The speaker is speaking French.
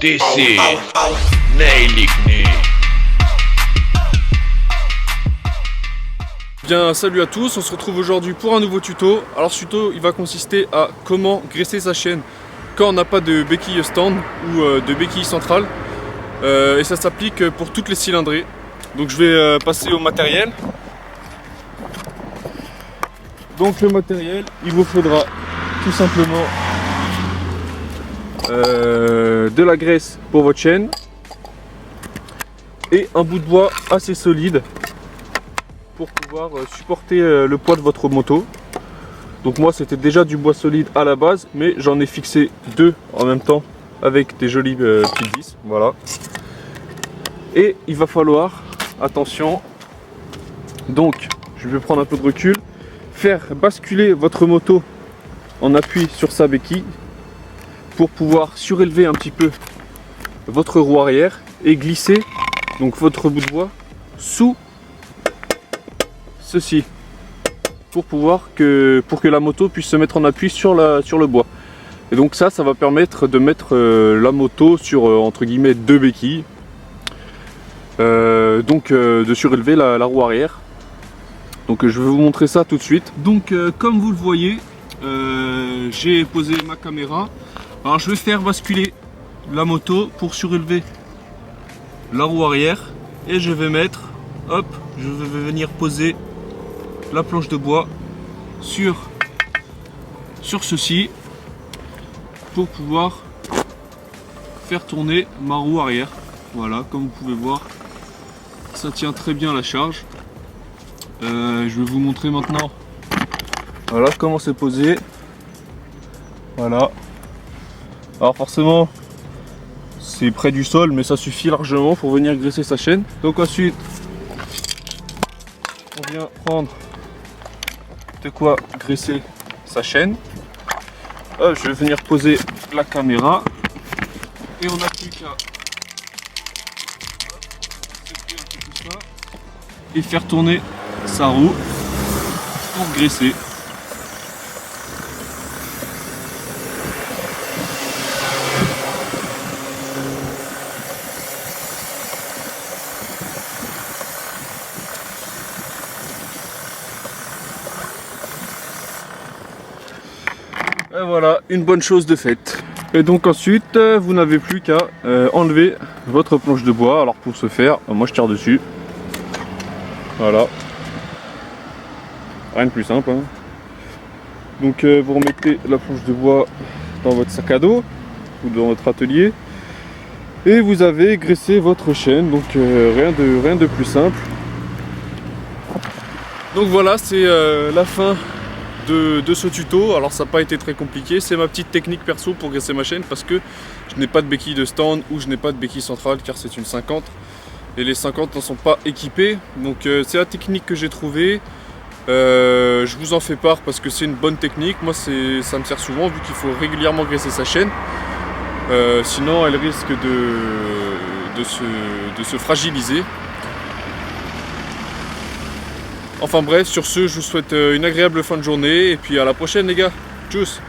DC Neylikni. Bien, salut à tous, on se retrouve aujourd'hui pour un nouveau tuto. Alors ce tuto il va consister à comment graisser sa chaîne quand on n'a pas de béquille stand ou de béquille centrale, et ça s'applique pour toutes les cylindrées. Donc je vais passer au matériel. Donc le matériel, il vous faudra tout simplement de la graisse pour votre chaîne et un bout de bois assez solide pour pouvoir supporter le poids de votre moto. Donc moi c'était déjà du bois solide à la base, mais j'en ai fixé deux en même temps avec des jolies petites vis, voilà. Et il va falloir, attention, donc je vais prendre un peu de recul, faire basculer votre moto en appui sur sa béquille pour pouvoir surélever un petit peu votre roue arrière et glisser donc votre bout de bois sous ceci pour que la moto puisse se mettre en appui sur le bois. Et donc ça va permettre de mettre la moto sur entre guillemets deux béquilles, de surélever la roue arrière. Donc je vais vous montrer ça tout de suite. Donc comme vous le voyez, j'ai posé ma caméra. Alors je vais faire basculer la moto pour surélever la roue arrière et je vais mettre, hop, je vais venir poser la planche de bois sur ceci pour pouvoir faire tourner ma roue arrière. Voilà, comme vous pouvez voir, ça tient très bien la charge. Je vais vous montrer maintenant, voilà comment c'est posé. Voilà. Alors forcément c'est près du sol, mais ça suffit largement pour venir graisser sa chaîne. Donc ensuite on vient prendre de quoi graisser sa chaîne. Je vais venir poser la caméra et on n'a plus qu'à et faire tourner sa roue pour graisser. Et voilà, une bonne chose de faite. Et donc ensuite, vous n'avez plus qu'à enlever votre planche de bois. Alors pour ce faire, moi je tire dessus. Voilà. Rien de plus simple, hein. Donc vous remettez la planche de bois dans votre sac à dos ou dans votre atelier. Et vous avez graissé votre chaîne. Donc rien de plus simple. Donc voilà, c'est la fin de ce tuto. Alors ça n'a pas été très compliqué, c'est ma petite technique perso pour graisser ma chaîne parce que je n'ai pas de béquille de stand ou je n'ai pas de béquille centrale car c'est une 50 et les 50 n'en sont pas équipés. Donc c'est la technique que j'ai trouvée. Je vous en fais part parce que c'est une bonne technique. Moi ça me sert souvent vu qu'il faut régulièrement graisser sa chaîne, sinon elle risque de se fragiliser. Enfin bref, sur ce, je vous souhaite une agréable fin de journée et puis à la prochaine les gars. Tchuss.